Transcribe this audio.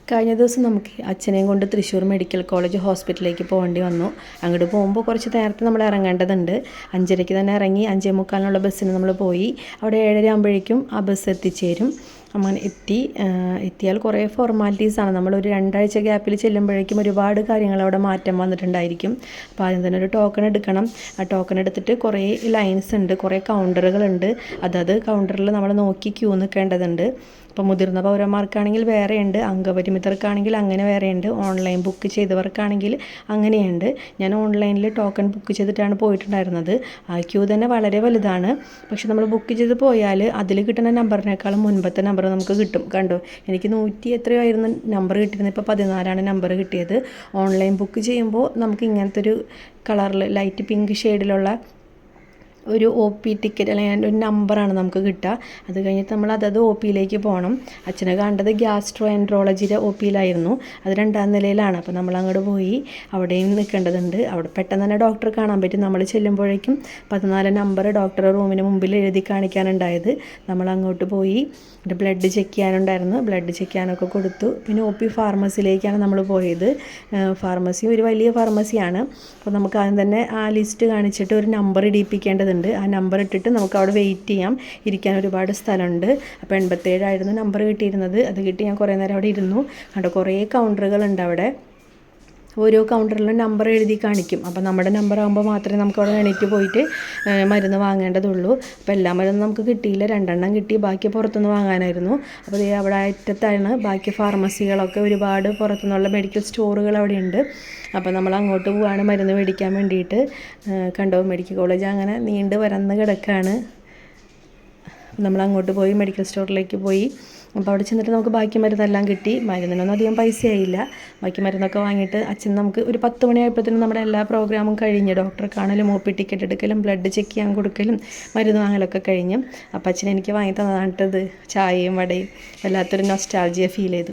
കഴിഞ്ഞ ദിവസം നമുക്ക് അച്ഛനെയും കൊണ്ട് തൃശ്ശൂർ മെഡിക്കൽ കോളേജ് ഹോസ്പിറ്റലിലേക്ക് പോകേണ്ടി വന്നു. അങ്ങോട്ട് പോകുമ്പോൾ കുറച്ച് നേരത്തെ നമ്മൾ ഇറങ്ങേണ്ടതുണ്ട്. 5:30 തന്നെ ഇറങ്ങി 5:45 ബസ്സിന് നമ്മൾ പോയി. അവിടെ 7:30 ആകുമ്പോഴേക്കും ആ ബസ് എത്തിച്ചേരും. അങ്ങനെ എത്തിയാൽ കുറേ ഫോർമാലിറ്റീസാണ്. നമ്മളൊരു 2 ആഴ്ച ഗ്യാപ്പിൽ ചെല്ലുമ്പോഴേക്കും ഒരുപാട് കാര്യങ്ങൾ അവിടെ മാറ്റം വന്നിട്ടുണ്ടായിരിക്കും. അപ്പോൾ ആദ്യം തന്നെ ഒരു ടോക്കൺ എടുക്കണം. ആ ടോക്കൺ എടുത്തിട്ട് കുറേ ലൈൻസ് ഉണ്ട്, കുറേ കൗണ്ടറുകളുണ്ട്. അതത് കൗണ്ടറിൽ നമ്മൾ നോക്കി ക്യൂ നിൽക്കേണ്ടതുണ്ട്. ഇപ്പോൾ മുതിർന്ന പൗരന്മാർക്കാണെങ്കിൽ വേറെയുണ്ട്, അംഗപരിമിതർക്കാണെങ്കിൽ അങ്ങനെ വേറെയുണ്ട്, ഓൺലൈൻ ബുക്ക് ചെയ്തവർക്കാണെങ്കിൽ അങ്ങനെയുണ്ട്. ഞാൻ ഓൺലൈനിൽ ടോക്കൺ ബുക്ക് ചെയ്തിട്ടാണ് പോയിട്ടുണ്ടായിരുന്നത്. ആ ക്യൂ തന്നെ വളരെ വലുതാണ്. പക്ഷെ നമ്മൾ ബുക്ക് ചെയ്ത് പോയാൽ അതിൽ കിട്ടുന്ന നമ്പറിനേക്കാളും മുൻപത്തെ നമ്പർ നമുക്ക് കിട്ടും. കണ്ടോ, എനിക്ക് 100 എത്രയോ ആയിരുന്നു നമ്പർ കിട്ടിയിരുന്നത്, ഇപ്പോൾ 14 നമ്പർ കിട്ടിയത്. ഓൺലൈൻ ബുക്ക് ചെയ്യുമ്പോൾ നമുക്ക് ഇങ്ങനത്തെ ഒരു കളറിൽ ലൈറ്റ് പിങ്ക് ഷെയ്ഡിലുള്ള ഒരു OP ടിക്കറ്റ് അല്ലെങ്കിൽ ഒരു നമ്പറാണ് നമുക്ക് കിട്ടുക. അത് കഴിഞ്ഞിട്ട് നമ്മൾ അതത് OPയിലേക്ക് പോകണം. അച്ഛനെ കണ്ടത് ഗ്യാസ്ട്രോ എൻട്രോളജിയുടെ OPയിലായിരുന്നു. അത് 2ാം നിലയിലാണ്. അപ്പോൾ നമ്മൾ അങ്ങോട്ട് പോയി അവിടെയും നിൽക്കേണ്ടതുണ്ട്. അവിടെ പെട്ടെന്ന് തന്നെ ഡോക്ടറെ കാണാൻ പറ്റും. നമ്മൾ ചെല്ലുമ്പോഴേക്കും 14 നമ്പർ ഡോക്ടറെ റൂമിന് മുമ്പിൽ എഴുതി കാണിക്കാനുണ്ടായത്. നമ്മൾ അങ്ങോട്ട് പോയി ബ്ലഡ് ചെക്ക് ചെയ്യാനുണ്ടായിരുന്നു. ബ്ലഡ് ചെക്ക് ചെയ്യാനൊക്കെ കൊടുത്തു. പിന്നെ OP ഫാർമസിയിലേക്കാണ് നമ്മൾ പോയത്. ഫാർമസി ഒരു വലിയ ഫാർമസിയാണ്. അപ്പോൾ നമുക്ക് ആദ്യം തന്നെ ആ ലിസ്റ്റ് കാണിച്ചിട്ട് ഒരു നമ്പർ ഇടിയിപ്പിക്കേണ്ടതുണ്ട്. ആ നമ്പർ ഇട്ടിട്ട് നമുക്ക് അവിടെ വെയിറ്റ് ചെയ്യാം. ഇരിക്കാൻ ഒരുപാട് സ്ഥലമുണ്ട്. അപ്പോൾ 87 ആയിരുന്നു നമ്പർ കിട്ടിയിരുന്നത്. അത് കിട്ടി ഞാൻ കുറേ നേരം അവിടെ ഇരുന്നു. അവിടെ കുറേ കൗണ്ടറുകളുണ്ട്. അവിടെ ഓരോ കൗണ്ടറിലും നമ്പർ എഴുതി കാണിക്കും. അപ്പോൾ നമ്മുടെ നമ്പർ ആകുമ്പോൾ മാത്രമേ നമുക്ക് അവിടെ എണീറ്റ് പോയിട്ട് മരുന്ന് വാങ്ങേണ്ടതുള്ളൂ. അപ്പോൾ എല്ലാ മരുന്നും നമുക്ക് കിട്ടിയില്ല. 2 കിട്ടി, ബാക്കി പുറത്തുനിന്ന് വാങ്ങാനായിരുന്നു. അപ്പോൾ അവിടെ അറ്റത്താണ് ബാക്കി ഫാർമസികളൊക്കെ, ഒരുപാട് പുറത്തുനിന്നുള്ള മെഡിക്കൽ സ്റ്റോറുകൾ അവിടെ ഉണ്ട്. അപ്പോൾ നമ്മൾ അങ്ങോട്ട് പോവുകയാണ് മരുന്ന് മേടിക്കാൻ വേണ്ടിയിട്ട്. കണ്ടോ, മെഡിക്കൽ കോളേജ് അങ്ങനെ നീണ്ട് പരന്ന് കിടക്കുകയാണ്. നമ്മൾ അങ്ങോട്ട് പോയി മെഡിക്കൽ സ്റ്റോറിലേക്ക് പോയി. അപ്പോൾ അവിടെ ചെന്നിട്ട് നമുക്ക് ബാക്കി മരുന്നെല്ലാം കിട്ടി. മരുന്നിനൊന്നും അധികം പൈസയായില്ല. ബാക്കി മരുന്നൊക്കെ വാങ്ങിയിട്ട് അച്ഛൻ നമുക്ക് ഒരു 10 മണിയായപ്പോഴത്തേനും നമ്മുടെ എല്ലാ പ്രോഗ്രാമും കഴിഞ്ഞ്, ഡോക്ടറെ കാണലും OP ടിക്കറ്റ് എടുക്കലും ബ്ലഡ് ചെക്ക് ചെയ്യാൻ കൊടുക്കലും മരുന്ന് വാങ്ങലൊക്കെ കഴിഞ്ഞ്. അപ്പോൾ അച്ഛൻ എനിക്ക് വാങ്ങി തന്നതാണിട്ടത് ചായയും വടയും. വല്ലാത്തൊരു നൊസ്റ്റാൾജിയ ഫീൽ ചെയ്തു.